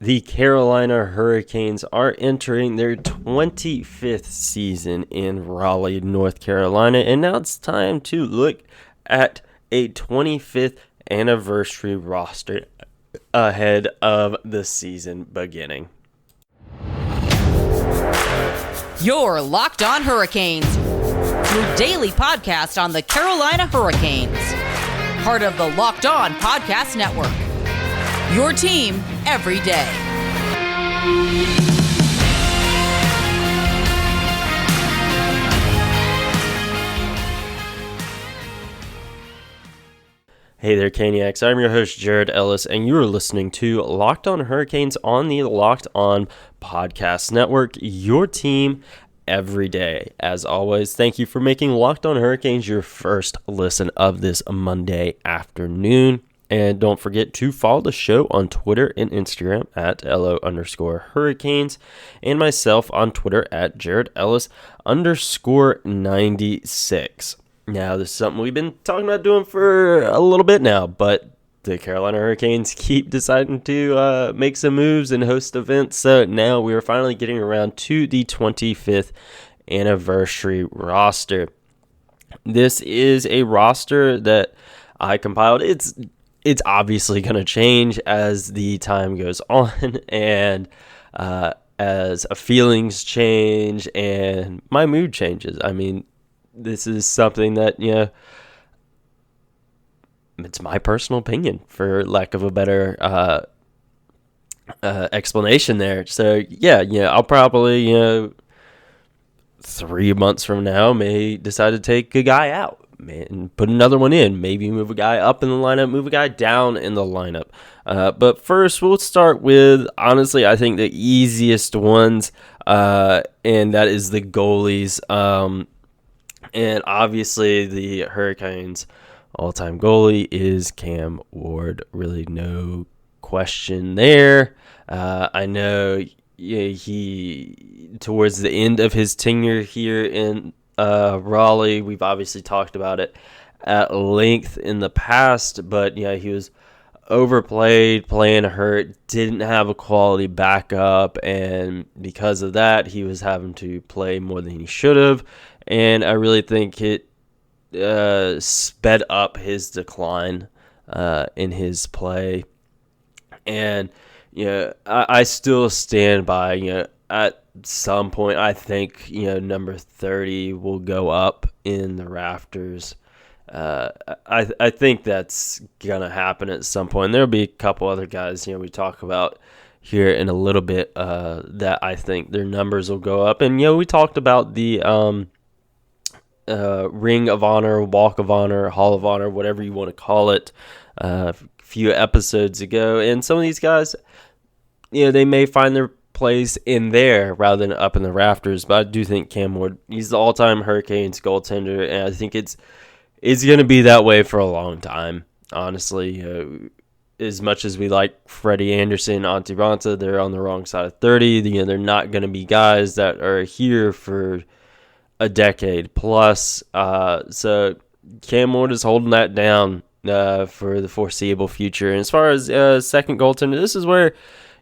The Carolina Hurricanes are entering their 25th season in Raleigh, North Carolina, and now it's time to look at a 25th anniversary roster ahead of the season beginning. You're Locked On Hurricanes, your daily podcast on the Carolina Hurricanes, part of the Locked On Podcast Network. Your team every day. Hey there, Caniacs. I'm your host, Jared Ellis, and you are listening to Locked On Hurricanes on the Locked On Podcast Network, your team every day. As always, thank you for making Locked On Hurricanes your first listen of this Monday afternoon. And don't forget to follow the show on Twitter and Instagram at LO_Hurricanes and myself on Twitter at JaredEllis_96. Now, this is something we've been talking about doing for a little bit now, but the Carolina Hurricanes keep deciding to make some moves and host events. So now we are finally getting around to the 25th anniversary roster. This is a roster that I compiled. It's obviously going to change as the time goes on and as feelings change and my mood changes. I mean, this is something that, it's my personal opinion, for lack of a better explanation there. So, I'll probably, 3 months from now may decide to take a guy out and put another one in. Maybe move a guy up in the lineup, move a guy down in the lineup. But first, we'll start with, honestly, I think the easiest ones, and that is the goalies. And obviously, the Hurricanes' all-time goalie is Cam Ward. Really no question there. I know he, towards the end of his tenure here in Raleigh, we've obviously talked about it at length in the past, but he was overplayed, playing hurt, didn't have a quality backup, and because of that, he was having to play more than he should have, and I really think it sped up his decline in his play. And I still stand by, at some point, I think, number 30 will go up in the rafters. I think that's going to happen at some point. There'll be a couple other guys, we talk about here in a little bit, that I think their numbers will go up. And, we talked about the Ring of Honor, Walk of Honor, Hall of Honor, whatever you want to call it, a few episodes ago. And some of these guys, they may find their place in there rather than up in the rafters, but I do think Cam Ward, he's the all-time Hurricanes goaltender, and I think it's going to be that way for a long time, honestly. As much as we like Freddie Anderson, Antti Raanta, they're on the wrong side of 30. They're not going to be guys that are here for a decade plus. So Cam Ward is holding that down for the foreseeable future. And as far as second goaltender, this is where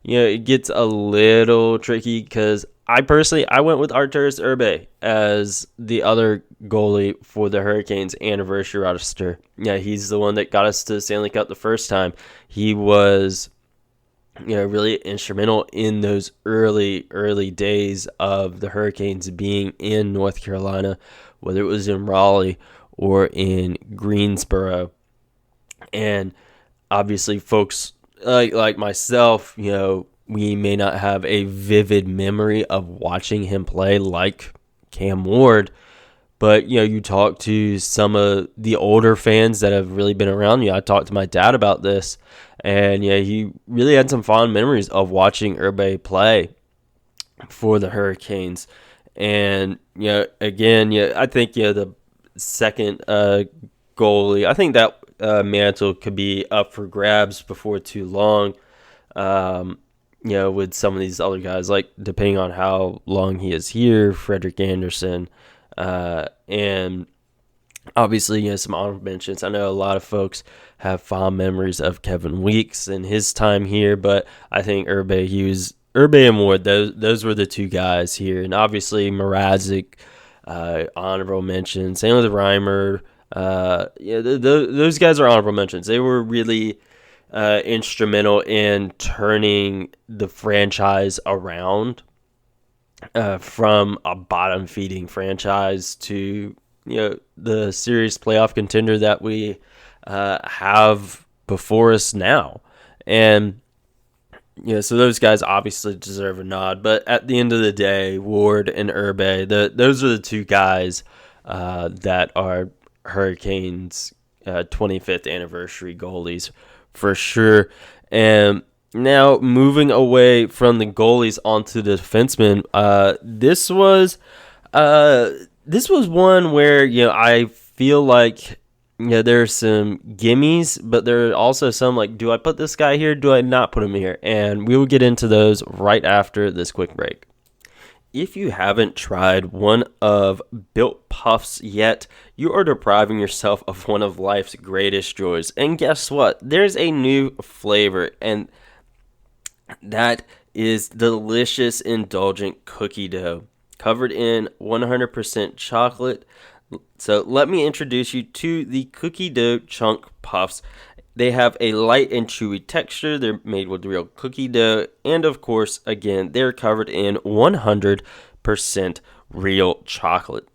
it gets a little tricky, because I went with Arturas Urbe as the other goalie for the Hurricanes anniversary roster. He's the one that got us to the Stanley Cup the first time. He was, really instrumental in those early days of the Hurricanes being in North Carolina, whether it was in Raleigh or in Greensboro. And obviously, folks like myself, we may not have a vivid memory of watching him play like Cam Ward, but you talk to some of the older fans that have really been around. I talked to my dad about this, and he really had some fond memories of watching Urbe play for the Hurricanes. And again, I think the second goalie, I think that mantle could be up for grabs before too long. With some of these other guys, like depending on how long he is here, Frederik Andersen, and Obviously, some honorable mentions. I know a lot of folks have fond memories of Kevin Weeks and his time here, but I think Urbe and Ward, those were the two guys here. And obviously, Mrazek, honorable mention. Same with Reimer. Those guys are honorable mentions. They were really instrumental in turning the franchise around from a bottom-feeding franchise to the serious playoff contender that we have before us now. And so those guys obviously deserve a nod. But at the end of the day, Ward and Urbe, those are the two guys that are Hurricanes' 25th anniversary goalies for sure. And now moving away from the goalies onto the defensemen, this was one where I feel like there's some gimmies, but there are also some like, do I put this guy here? Do I not put him here? And we will get into those right after this quick break. If you haven't tried one of Built Puffs yet, you are depriving yourself of one of life's greatest joys. And guess what? There's a new flavor, and that is delicious, indulgent cookie dough covered in 100% chocolate. So let me introduce you to the cookie dough chunk puffs. They have a light and chewy texture. They're made with real cookie dough. And of course, again, they're covered in 100% real chocolate.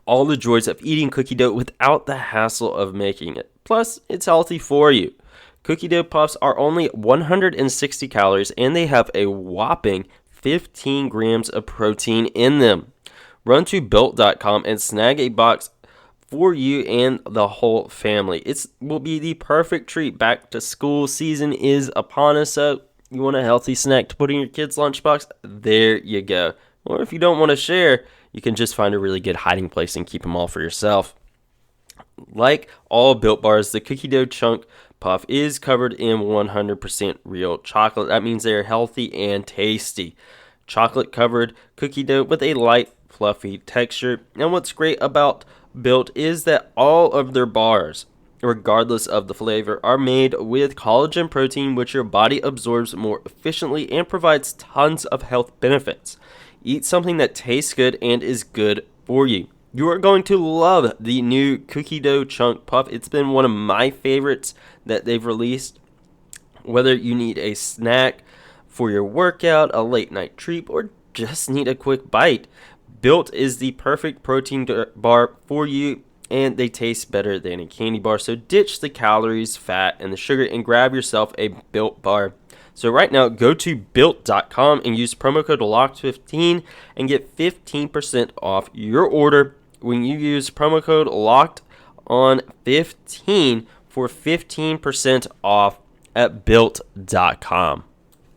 All the joys of eating cookie dough without the hassle of making it. Plus, it's healthy for you. Cookie dough puffs are only 160 calories and they have a whopping 15 grams of protein in them. Run to Built.com and snag a box for you and the whole family. It will be the perfect treat. Back to school season is upon us, so you want a healthy snack to put in your kid's lunchbox? There you go. Or if you don't want to share, you can just find a really good hiding place and keep them all for yourself. Like all Built bars, the cookie dough chunk puff is covered in 100% real chocolate. That means they are healthy and tasty. Chocolate covered cookie dough with a light, fluffy texture. And what's great about Built is that all of their bars, regardless of the flavor, are made with collagen protein, which your body absorbs more efficiently and provides tons of health benefits. Eat something that tastes good and is good for you. You are going to love the new cookie dough chunk puff. It's been one of my favorites that they've released. Whether you need a snack for your workout, a late night treat, or just need a quick bite, Built is the perfect protein bar for you, and they taste better than a candy bar. So ditch the calories, fat, and the sugar and grab yourself a Built bar. So right now, go to Built.com and use promo code LOCKED15 and get 15% off your order when you use promo code LOCKEDON15 for 15% off at Built.com.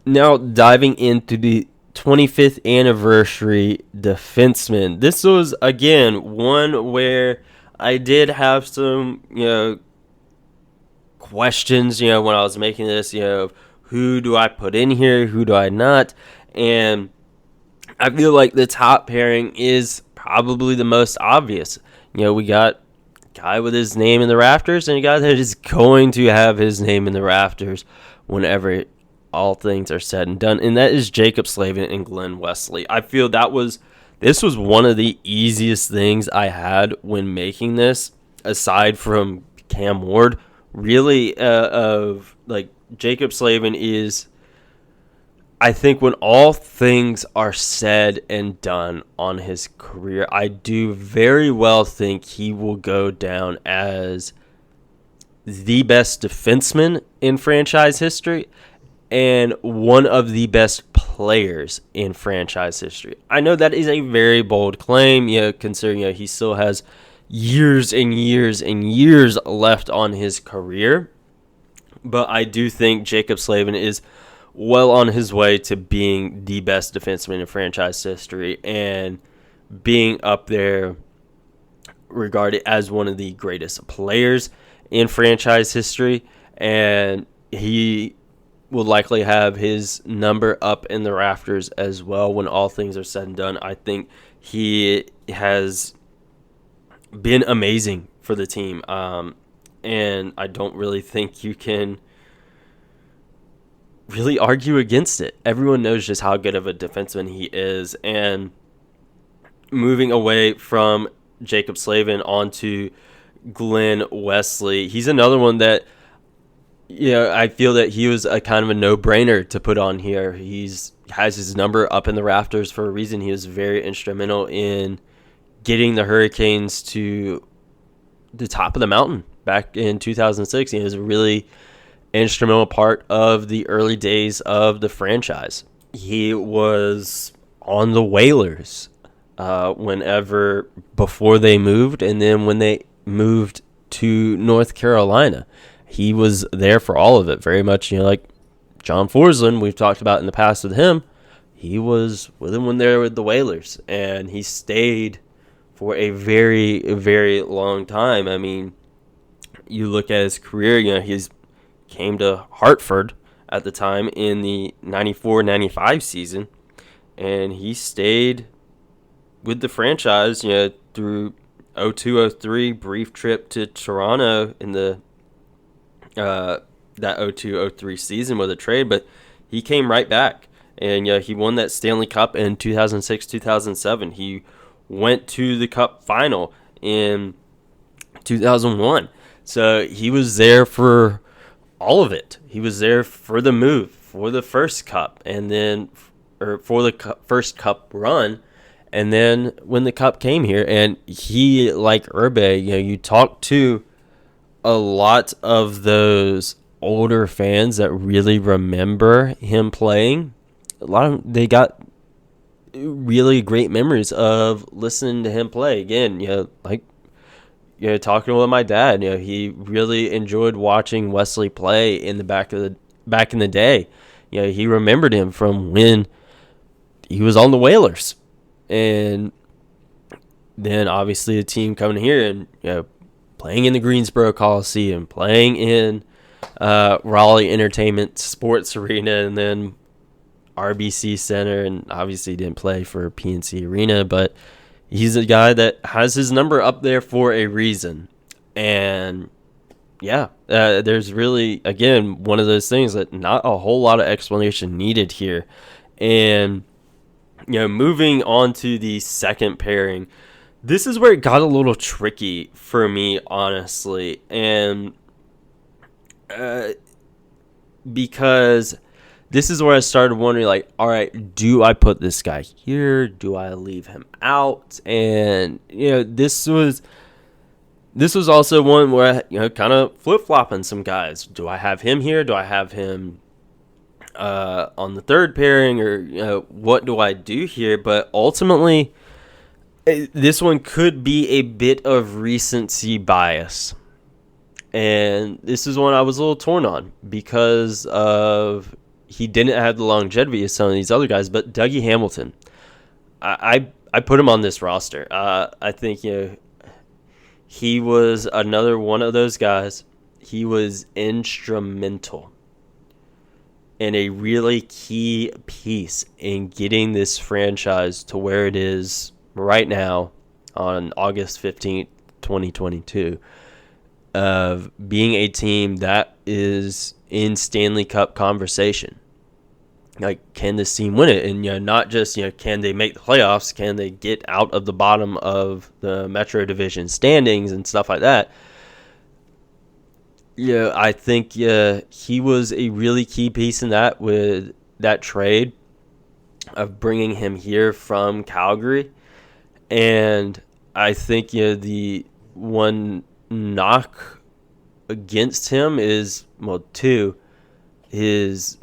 Now diving into the 25th anniversary defenseman. This was, again, one where I did have some, questions, when I was making this, who do I put in here, who do I not? And I feel like the top pairing is probably the most obvious. We got a guy with his name in the rafters and a guy that is going to have his name in the rafters whenever all things are said and done, and that is Jaccob Slavin and Glenn Wesley. I feel this was one of the easiest things I had when making this, aside from Cam Ward. Really, Jaccob Slavin is, I think, when all things are said and done on his career, I do very well think he will go down as the best defenseman in franchise history and one of the best players in franchise history. I know that is a very bold claim, considering he still has years and years and years left on his career. But I do think Jaccob Slavin is well on his way to being the best defenseman in franchise history and being up there regarded as one of the greatest players in franchise history. And he will likely have his number up in the rafters as well when all things are said and done. I think he has been amazing for the team. And I don't really think you can really argue against it. Everyone knows just how good of a defenseman he is. And moving away from Jacob Slavin onto Glenn Wesley, he's another one that, I feel that he was a kind of a no-brainer to put on here. Has his number up in the rafters for a reason. He was very instrumental in getting the Hurricanes to the top of the mountain back in 2006. He was a really instrumental part of the early days of the franchise. He was on the Whalers whenever before they moved, and then when they moved to North Carolina, he was there for all of it. Very much, like John Forsland, we've talked about in the past with him. He was with him when they were with the Whalers, and he stayed for a very, very long time. I mean, you look at his career, he's came to Hartford at the time in the 94-95 season, and he stayed with the franchise, through 02-03, brief trip to Toronto in the that 02-03 season with a trade, but he came right back, and he won that Stanley Cup in 2006-2007. He went to the Cup final in 2001. So he was there for all of it. He was there for the move, for the first Cup, and then for the first Cup run, and then when the Cup came here. And he, like Urbe, you talk to a lot of those older fans that really remember him playing. A lot of they got really great memories of listening to him play. Again, talking with my dad, he really enjoyed watching Wesley play in the back in the day. He remembered him from when he was on the Whalers, and then obviously the team coming here and playing in the Greensboro Coliseum, playing in Raleigh Entertainment Sports Arena, and then RBC Center, and obviously didn't play for PNC Arena, but he's a guy that has his number up there for a reason. And there's really, again, one of those things that not a whole lot of explanation needed here. And moving on to the second pairing, this is where it got a little tricky for me, honestly. And because this is where I started wondering, all right, do I put this guy here? Do I leave him out? And, this was also one where, kind of flip-flopping some guys. Do I have him here? Do I have him on the third pairing? Or, what do I do here? But ultimately, this one could be a bit of recency bias. And this is one I was a little torn on because of he didn't have the longevity of some of these other guys. But Dougie Hamilton, I put him on this roster. I think he was another one of those guys. He was instrumental and a really key piece in getting this franchise to where it is right now on August 15th, 2022, of being a team that is in Stanley Cup conversation. Can this team win it? And, not just, can they make the playoffs? Can they get out of the bottom of the Metro Division standings and stuff like that? I think he was a really key piece in that with that trade of bringing him here from Calgary. And I think the one knock against him is, two, his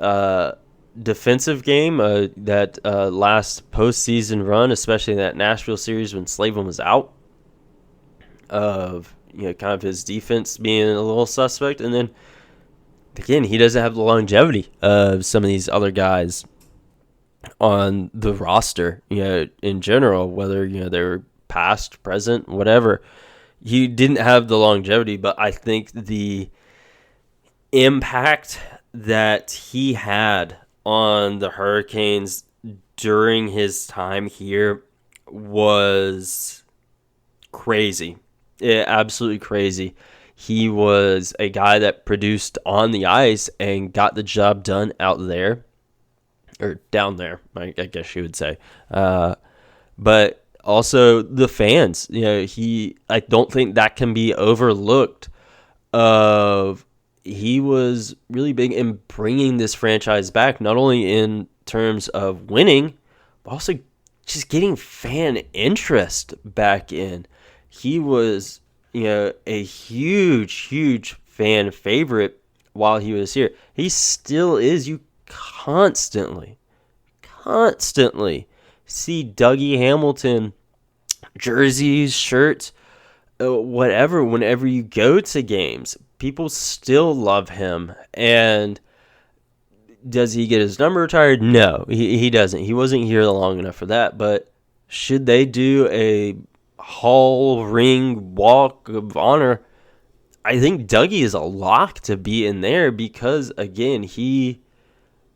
defensive game, that last postseason run, especially in that Nashville series when Slavin was out, of kind of his defense being a little suspect. And then again, he doesn't have the longevity of some of these other guys on the roster, in general, whether they're past, present, whatever. He didn't have the longevity, but I think the impact that he had on the Hurricanes during his time here was crazy. Yeah, absolutely crazy. He was a guy that produced on the ice and got the job done out there, or down there, I guess you would say. But also the fans, I don't think that can be overlooked. He was really big in bringing this franchise back, not only in terms of winning, but also just getting fan interest back in. He was, a huge, huge fan favorite while he was here. He still is. You constantly see Dougie Hamilton jerseys, shirts, whatever, whenever you go to games. People still love him. And does he get his number retired? No, he doesn't. He wasn't here long enough for that. But should they do a Hall ring walk of honor, I think Dougie is a lock to be in there because, again, he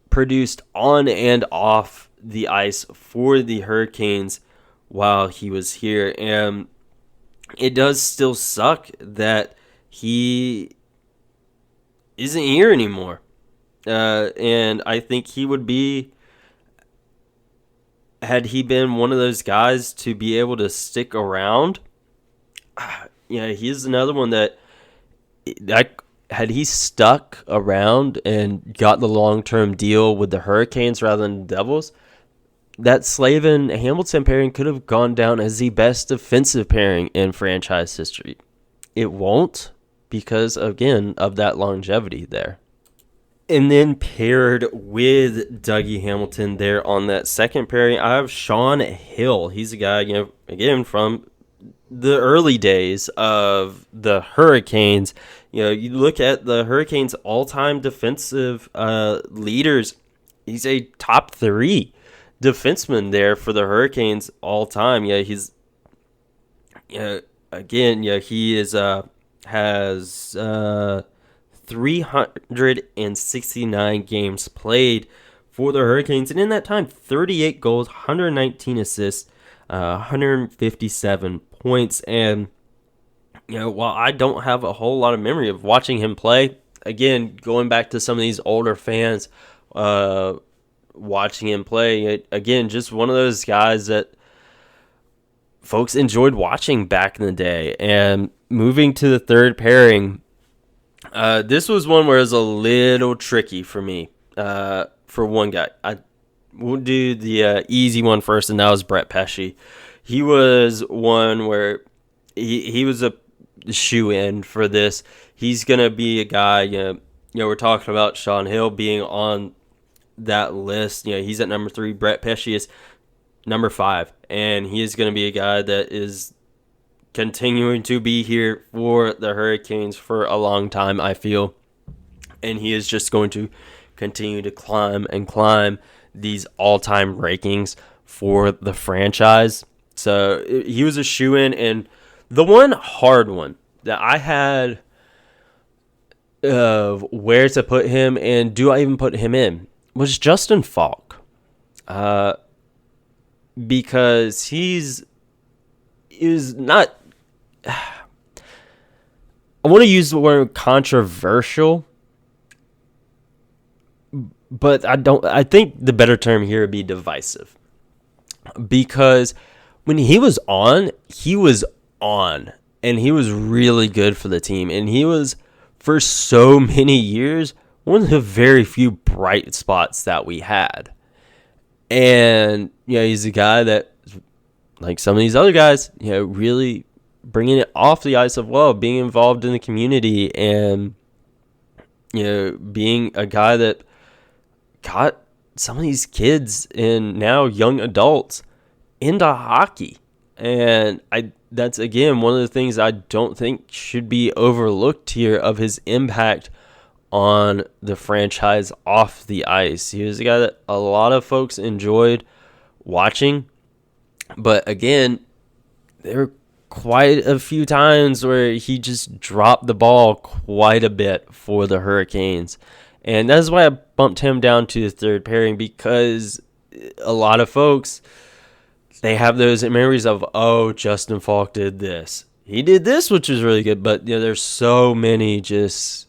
produced on and off the ice for the Hurricanes while he was here. And it does still suck that he isn't here anymore. And I think he would be, had he been one of those guys to be able to stick around, he's another one that had he stuck around and got the long-term deal with the Hurricanes rather than the Devils, that Slavin-Hamilton pairing could have gone down as the best defensive pairing in franchise history. It won't because, again, of that longevity there. And then paired with Dougie Hamilton there on that second pairing, I have Sean Hill. He's a guy, again, from the early days of the Hurricanes. You look at the Hurricanes' all-time defensive leaders, he's a top 3 defenseman there for the Hurricanes all time. He's again, he is has 369 games played for the Hurricanes, and in that time, 38 goals, 119 assists, 157 points. And while I don't have a whole lot of memory of watching him play, again, going back to some of these older fans, watching him play, again, just one of those guys that folks enjoyed watching back in the day. And moving to the third pairing, this was one where it was a little tricky for me. For one guy, I will do the easy one first, and that was Bret Pesci. He was one where he was a shoe-in for this. He's gonna be a guy. We're talking about Sean Hill being on that list. He's at number 3. Bret Pesci is number 5, and he is going to be a guy that is continuing to be here for the Hurricanes for a long time, I feel. And he is just going to continue to climb these all-time rankings for the franchise. So he was a shoe-in, and the one hard one that I had of where to put him and do I even put him in was Justin Faulk. Because he is not, I want to use the word controversial, but I think the better term here would be divisive. Because when he was on, and he was really good for the team, and he was, for so many years, one of the very few bright spots that we had. And, he's a guy that, like some of these other guys, really bringing it off the ice of well, being involved in the community and, being a guy that got some of these kids and now young adults into hockey. And that's, again, one of the things I don't think should be overlooked here of his impact on the franchise off the ice. He was a guy that a lot of folks enjoyed watching. But again, there were quite a few times where he just dropped the ball quite a bit for the Hurricanes. And that's why I bumped him down to the third pairing, because a lot of folks, they have those memories of, oh, Justin Faulk did this. he did this, which was really good. But there's so many just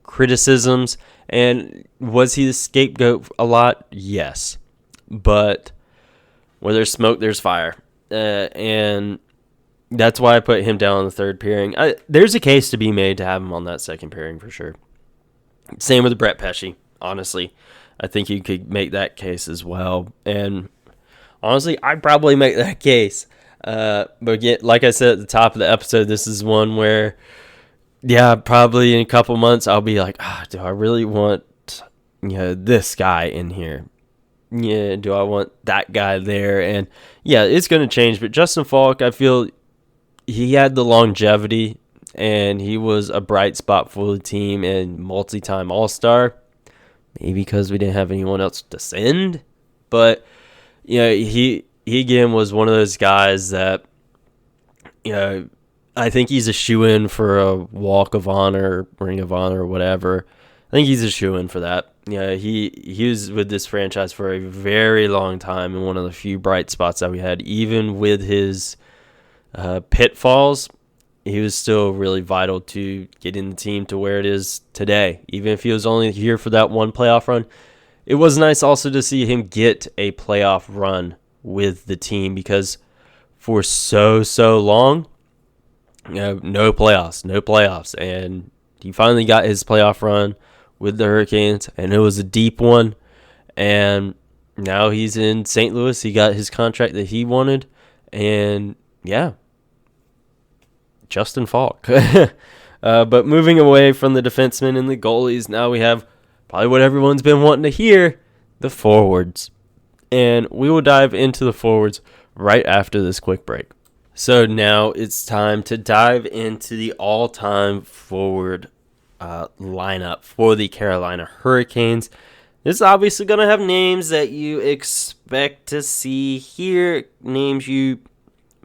criticisms. And was he the scapegoat a lot? Yes. But where there's smoke, there's fire. And that's why I put him down on the third pairing. There's a case to be made to have him on that second pairing for sure. Same with Bret Pesci, honestly. I think you could make that case as well. And honestly, I'd probably make that case. But like I said at the top of the episode, this is one where, probably in a couple months, I'll be like, do I really want this guy in here? Yeah, do I want that guy there? And it's going to change. But Justin Faulk, I feel he had the longevity, and he was a bright spot for the team and multi-time All-Star. Maybe because we didn't have anyone else to send. But, he again was one of those guys that, I think he's a shoo-in for a Walk of Honor, Ring of Honor, or whatever. I think he's a shoo-in for that. He was with this franchise for a very long time and one of the few bright spots that we had. Even with his pitfalls, he was still really vital to getting the team to where it is today. Even if he was only here for that one playoff run, it was nice also to see him get a playoff run with the team, because for so long, no playoffs. And he finally got his playoff run with the Hurricanes, and it was a deep one. And now he's in St. Louis. He got his contract that he wanted. And, Justin Faulk. But moving away from the defensemen and the goalies, now we have probably what everyone's been wanting to hear, the forwards. And we will dive into the forwards right after this quick break. So now it's time to dive into the all-time forward lineup for the Carolina Hurricanes. This is obviously going to have names that you expect to see here, names you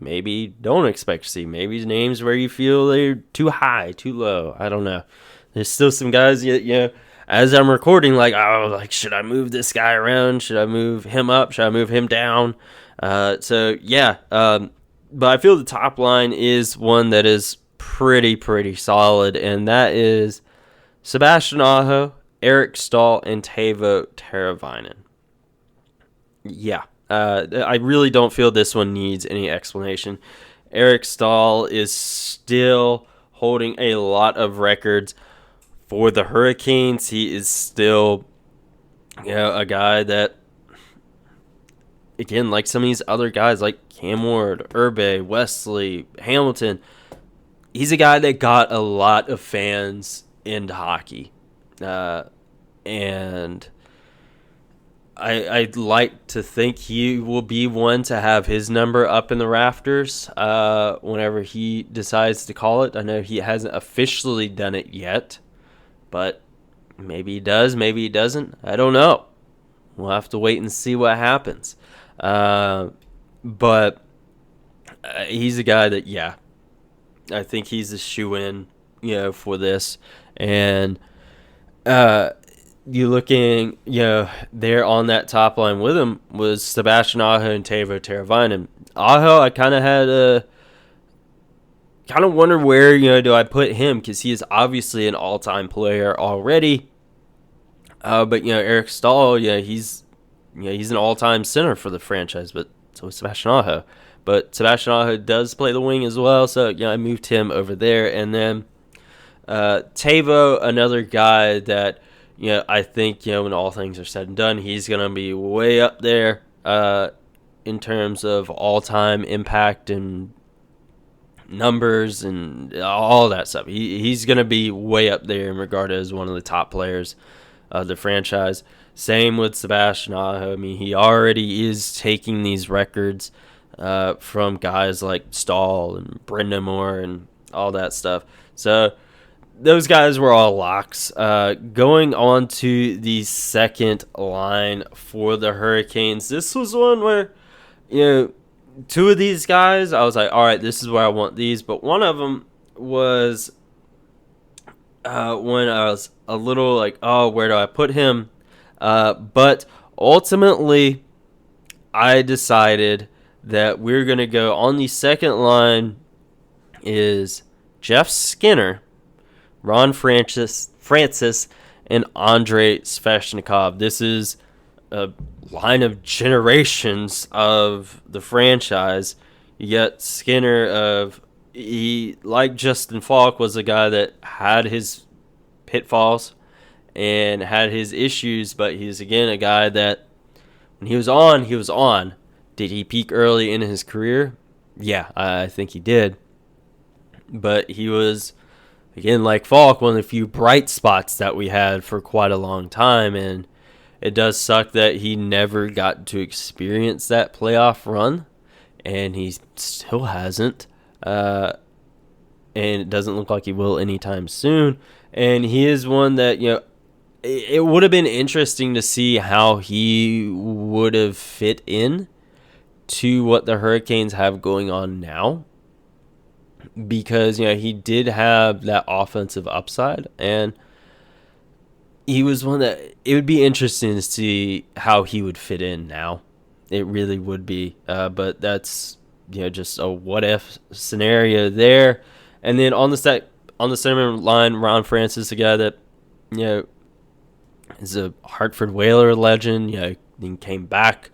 maybe don't expect to see, maybe names where you feel they're too high, too low. I don't know. There's still some guys, as I'm recording, should I move this guy around? Should I move him up? Should I move him down? But I feel the top line is one that is pretty solid, and that is Sebastian Aho, Eric Stahl, and Teuvo Teravainen. I really don't feel this one needs any explanation. Eric Stahl is still holding a lot of records for the Hurricanes. He is still, a guy that, again, like some of these other guys like Cam Ward, Urbe, Wesley, Hamilton, he's a guy that got a lot of fans into hockey. And I'd like to think he will be one to have his number up in the rafters whenever he decides to call it. I know he hasn't officially done it yet, but maybe he does, maybe he doesn't. I don't know. We'll have to wait and see what happens. But he's a guy that, I think he's a shoo-in, for this. And you looking, there on that top line with him was Sebastian Aho and Teuvo Teravainen. Aho, I kind of had wonder where, do I put him, because he is obviously an all-time player already. But Eric Stahl, he's an all-time center for the franchise, but so is Sebastian Aho. But Sebastian Aho does play the wing as well, so I moved him over there. And then Teuvo, another guy that I think when all things are said and done, he's gonna be way up there in terms of all-time impact and numbers and all that stuff. He's gonna be way up there in regard as one of the top players of the franchise. Same with Sebastian Aho. I mean, he already is taking these records from guys like Stahl and Brind'amour and all that stuff. So those guys were all locks. Going on to the second line for the Hurricanes, this was one where, two of these guys, I was like, all right, this is where I want these. But one of them was when I was a little like, oh, where do I put him? But ultimately, I decided that we're going to go on the second line is Jeff Skinner, Ron Francis, and Andrei Sveshnikov. This is a line of generations of the franchise. You get Skinner he, like Justin Faulk, was a guy that had his pitfalls and had his issues, but he's, again, a guy that when he was on, he was on. Did he peak early in his career? Yeah, I think he did. But he was, again, like Faulk, one of the few bright spots that we had for quite a long time, and it does suck that he never got to experience that playoff run, and he still hasn't. And it doesn't look like he will anytime soon. And he is one that, it would have been interesting to see how he would have fit in to what the Hurricanes have going on now. Because, he did have that offensive upside, and he was one that it would be interesting to see how he would fit in now. It really would be. But that's, just a what-if scenario there. And then on the center line, Ron Francis, a guy that, is a Hartford Whaler legend. He came back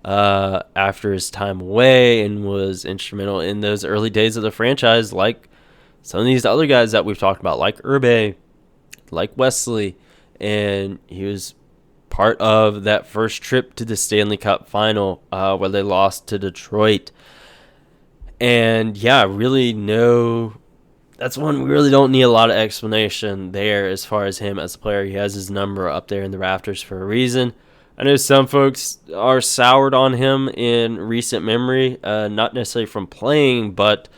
after his time away and was instrumental in those early days of the franchise, like some of these other guys that we've talked about, like Urbe, like Wesley. And he was part of that first trip to the Stanley Cup final where they lost to Detroit. And, that's one we really don't need a lot of explanation there as far as him as a player. He has his number up there in the rafters for a reason. I know some folks are soured on him in recent memory, not necessarily from playing, but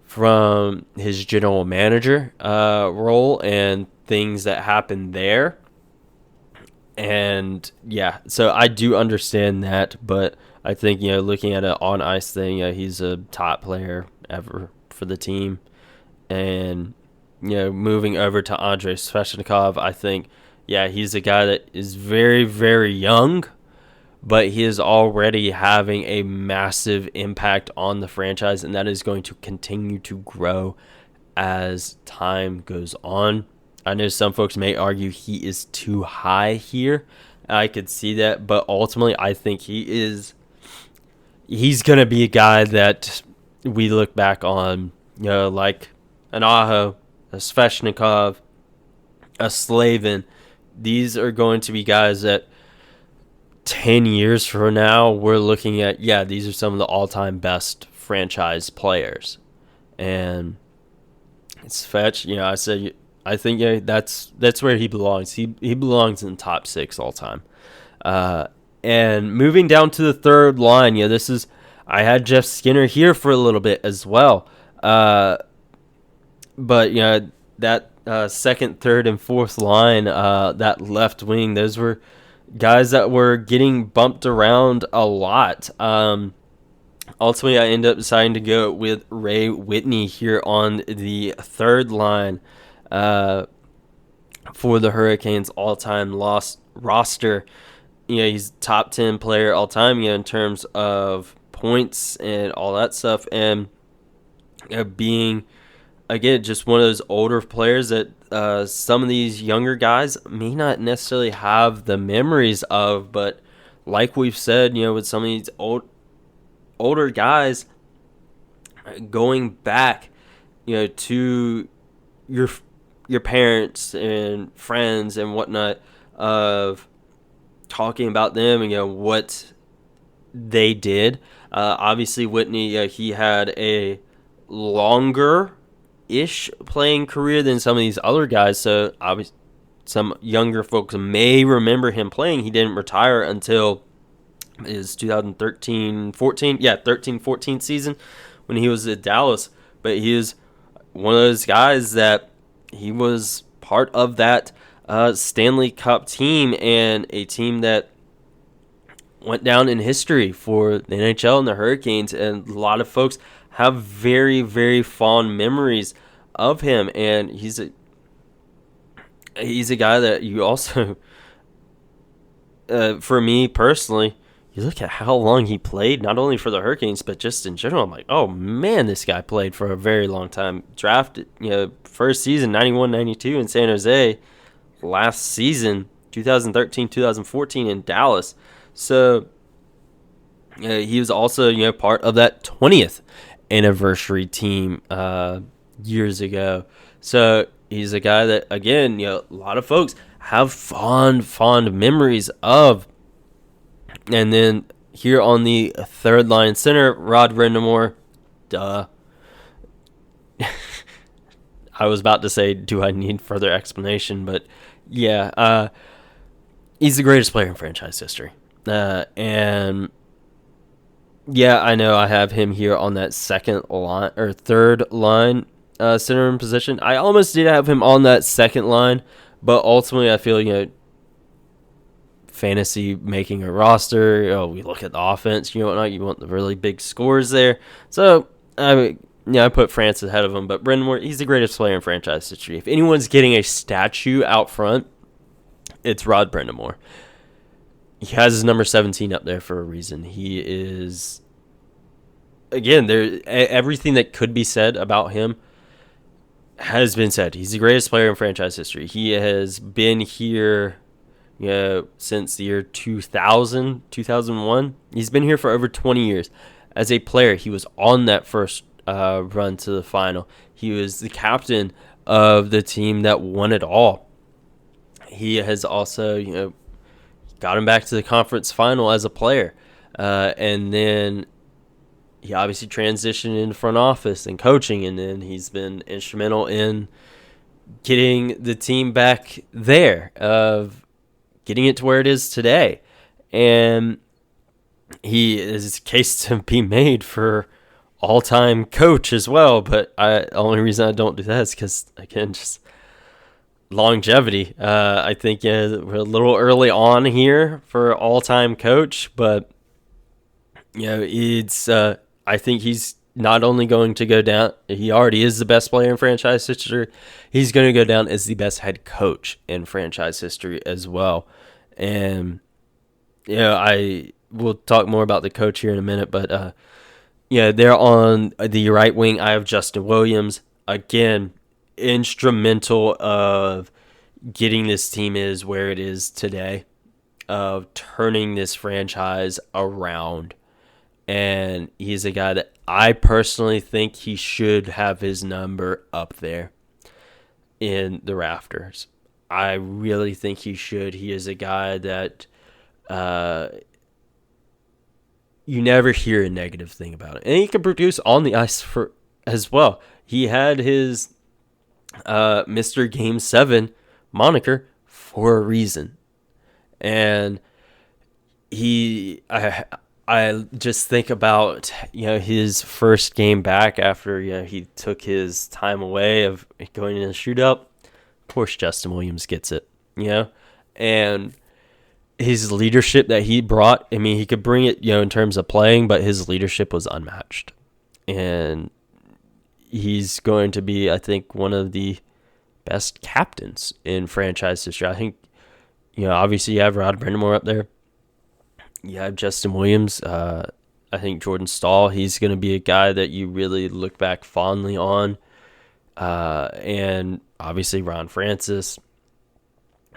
from his general manager role and things that happened there. And, so I do understand that, but I think, looking at an on-ice thing, he's a top player ever for the team. And, moving over to Andrei Sveshnikov, I think, he's a guy that is very, very young, but he is already having a massive impact on the franchise, and that is going to continue to grow as time goes on. I know some folks may argue he is too high here. I could see that, but ultimately I think he's going to be a guy that we look back on, like an Aho, a Sveshnikov, a Slavin. These are going to be guys that 10 years from now, we're looking at, these are some of the all-time best franchise players. And it's Fetch, I think that's where he belongs. He belongs in the top 6 all time. And moving down to the third line, I had Jeff Skinner here for a little bit as well. But that second, third, and fourth line, that left wing, those were guys that were getting bumped around a lot. Ultimately, I ended up deciding to go with Ray Whitney here on the third line for the Hurricanes' all-time roster. He's top 10 player all-time, in terms of points and all that stuff, and being, again, just one of those older players that some of these younger guys may not necessarily have the memories of, but like we've said, with some of these older guys, going back, to your parents and friends and whatnot, of talking about them and what they did. Obviously, Whitney, he had a longer-ish playing career than some of these other guys, so obviously some younger folks may remember him playing. He didn't retire until his 2013-14 13-14 season when he was at Dallas, but he is one of those guys that he was part of that Stanley Cup team, and a team that went down in history for the NHL and the Hurricanes, and a lot of folks have very, very fond memories of him. And he's a guy that you also, for me personally, you look at how long he played, not only for the Hurricanes, but just in general. I'm like, oh, man, this guy played for a very long time. Drafted, first season, 91-92 in San Jose. Last season, 2013-2014 in Dallas. So he was also, part of that 20th anniversary team years ago. So he's a guy that, again, a lot of folks have fond memories of. And then here on the third line center, Rod Brind'amour. Duh. I was about to say, do I need further explanation? But yeah, he's the greatest player in franchise history. And yeah, I know I have him here on that second line or third line center position. I almost did have him on that second line, but ultimately I feel, fantasy making a roster, we look at the offense, whatnot, you want the really big scores there. So, I put France ahead of him, but Brendamore, he's the greatest player in franchise history. If anyone's getting a statue out front, it's Rod Brendamore. He has his number 17 up there for a reason. He is, again, everything that could be said about him has been said. He's the greatest player in franchise history. He has been here since the year 2000, 2001. He's been here for over 20 years. As a player, he was on that first run to the final. He was the captain of the team that won it all. He has also, got him back to the conference final as a player. And then he obviously transitioned into front office and coaching, and then he's been instrumental in getting the team back there, of getting it to where it is today. And he is a case to be made for all-time coach as well. But the only reason I don't do that is because, again, just longevity. I think we're a little early on here for all-time coach, but it's I think he's not only going to go down, he already is the best player in franchise history. He's going to go down as the best head coach in franchise history as well. And I will talk more about the coach here in a minute, but they're on the right wing. I have Justin Williams, again, instrumental of getting this team is where it is today, of turning this franchise around. And he's a guy that I personally think he should have his number up there in the rafters. I really think he should. He is a guy that you never hear a negative thing about it. And he can produce on the ice as well. He had his Mr. Game 7 moniker for a reason. And I just think about, his first game back after, he took his time away of going in a shootout. Of course, Justin Williams gets it, and his leadership that he brought, he could bring it, in terms of playing, but his leadership was unmatched. And he's going to be, I think, one of the best captains in franchise history. I think, obviously you have Rod Brendamore up there. You have Justin Williams. I think Jordan Stahl, he's going to be a guy that you really look back fondly on. And obviously Ron Francis.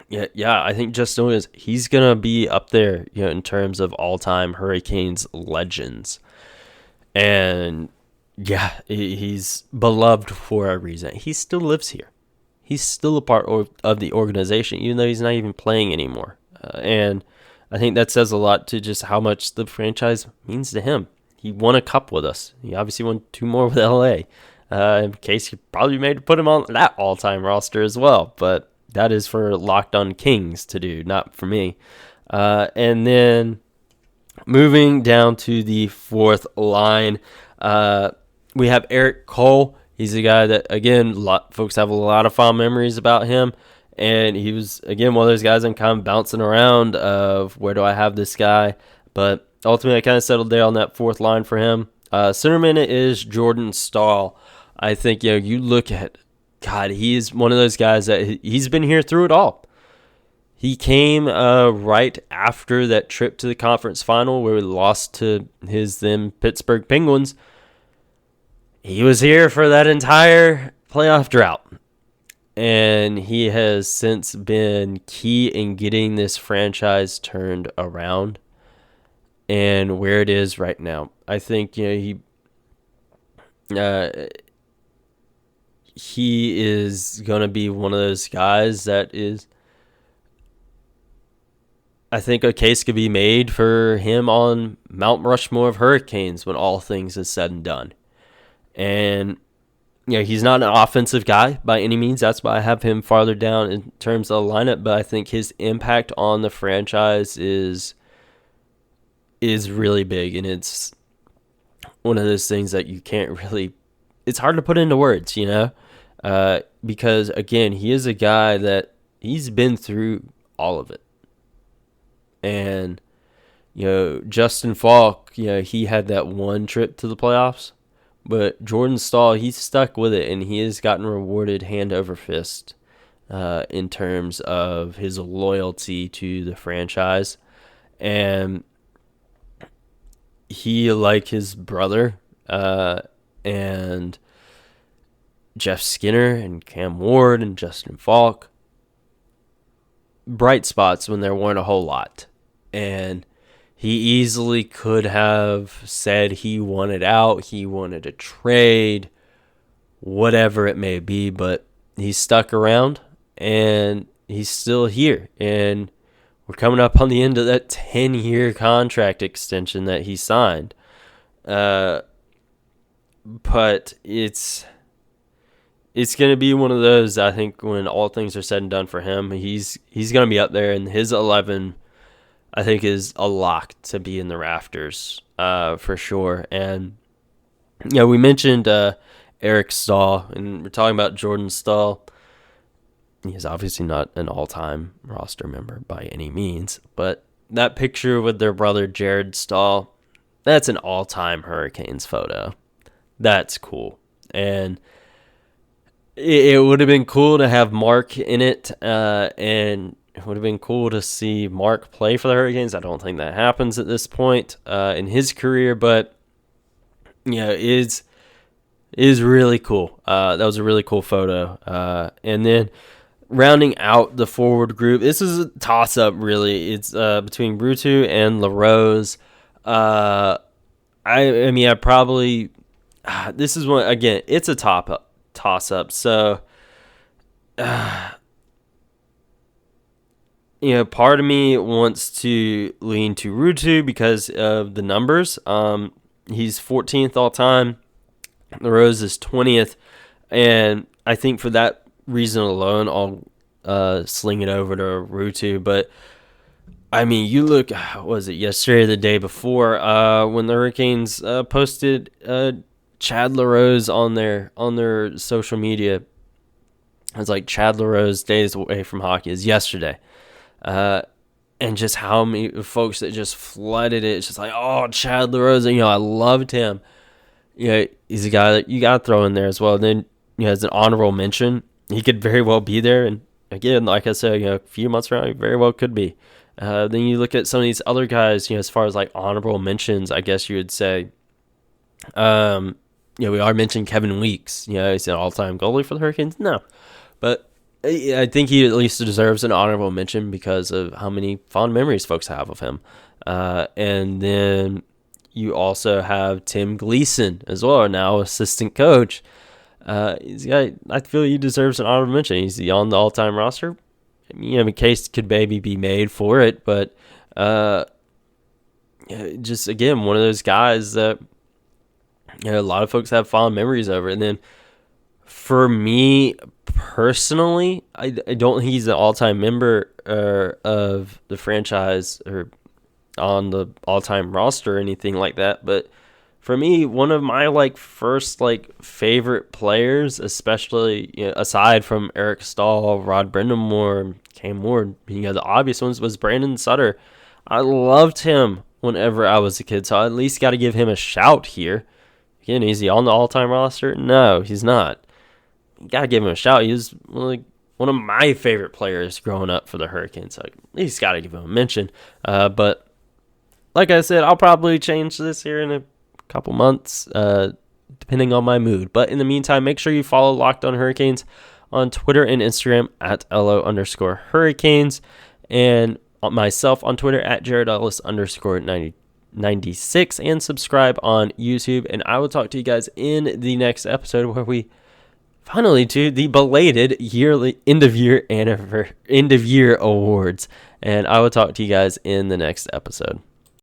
Yeah, I think Justin Williams, he's going to be up there, in terms of all-time Hurricanes legends. And yeah, he's beloved for a reason. He still lives here. He's still a part of the organization, even though he's not even playing anymore. And I think that says a lot to just how much the franchise means to him. He won a cup with us. He obviously won 2 more with LA. In case you probably made to put him on that all-time roster as well. But that is for Locked On Kings to do, not for me. And then moving down to the fourth line, we have Eric Cole. He's a guy that, again, folks have a lot of fond memories about him. And he was, again, one of those guys I'm kind of bouncing around of where do I have this guy. But ultimately, I kind of settled there on that fourth line for him. Centerman is Jordan Stahl. I think, you look at, God, he is one of those guys that he's been here through it all. He came right after that trip to the conference final where we lost to his then Pittsburgh Penguins. He was here for that entire playoff drought. And he has since been key in getting this franchise turned around and where it is right now. I think, he is going to be one of those guys that is, I think a case could be made for him on Mount Rushmore of Hurricanes when all things is said and done. And he's not an offensive guy by any means. That's why I have him farther down in terms of the lineup. But I think his impact on the franchise is really big. And it's one of those things that you can't really... It's hard to put into words, because, again, he is a guy that he's been through all of it. And, Justin Faulk, he had that one trip to the playoffs. But Jordan Stahl, he's stuck with it, and he has gotten rewarded hand over fist in terms of his loyalty to the franchise. And he, like his brother and Jeff Skinner and Cam Ward and Justin Faulk, bright spots when there weren't a whole lot. And he easily could have said he wanted out, he wanted a trade, whatever it may be, but he's stuck around and he's still here. And we're coming up on the end of that 10-year contract extension that he signed. But it's going to be one of those, I think, when all things are said and done for him, he's going to be up there, and his 11, I think, is a lock to be in the rafters for sure. And, we mentioned Eric Stahl, and we're talking about Jordan Stahl. He's obviously not an all-time roster member by any means, but that picture with their brother Jared Stahl, that's an all-time Hurricanes photo. That's cool. And it would have been cool to have Mark in it, and it would have been cool to see Mark play for the Hurricanes. I don't think that happens at this point in his career, but is really cool. That was a really cool photo. And then rounding out the forward group, this is a toss-up, really. It's between Ruutu and LaRose. I probably... this is one, again, it's a toss-up. So, part of me wants to lean to Ruutu because of the numbers. He's 14th all-time. LaRose is 20th. And I think for that reason alone, I'll sling it over to Ruutu. But, you look, was it yesterday or the day before, when the Hurricanes posted Chad LaRose on their social media. It's like Chad LaRose days away from hockey is yesterday. And just how many folks that just flooded it. It's just like, oh, Chad LaRose, I loved him. He's a guy that you got to throw in there as well. And then, as an honorable mention, he could very well be there. And again, like I said, a few months from now, he very well could be. Then you look at some of these other guys, as far as like honorable mentions, I guess you would say, we are mentioning Kevin Weeks. He's an all-time goalie for the Hurricanes. No, but I think he at least deserves an honorable mention because of how many fond memories folks have of him. And then you also have Tim Gleason as well, now assistant coach. He's a guy, I feel he deserves an honorable mention. He's on the all-time roster. A case could maybe be made for it, but just, again, one of those guys that a lot of folks have fond memories over. And then for me personally, I don't think he's an all-time member of the franchise or on the all-time roster or anything like that. But for me, one of my first favorite players, especially aside from Eric Stahl, Rod Brind'amour, Cam Ward, the obvious ones, was Brandon Sutter. I loved him whenever I was a kid, so I at least got to give him a shout here. Again, is he on the all-time roster? No, he's not. You got to give him a shout. He was one of one of my favorite players growing up for the Hurricanes. So at least got to give him a mention. But like I said, I'll probably change this here in a couple months, depending on my mood. But in the meantime, make sure you follow Locked On Hurricanes on Twitter and Instagram at LO_Hurricanes, and myself on Twitter at JaredEllis_96, and subscribe on YouTube. And I will talk to you guys in the next episode where we finally do the belated yearly end of year awards. And I will talk to you guys in the next episode.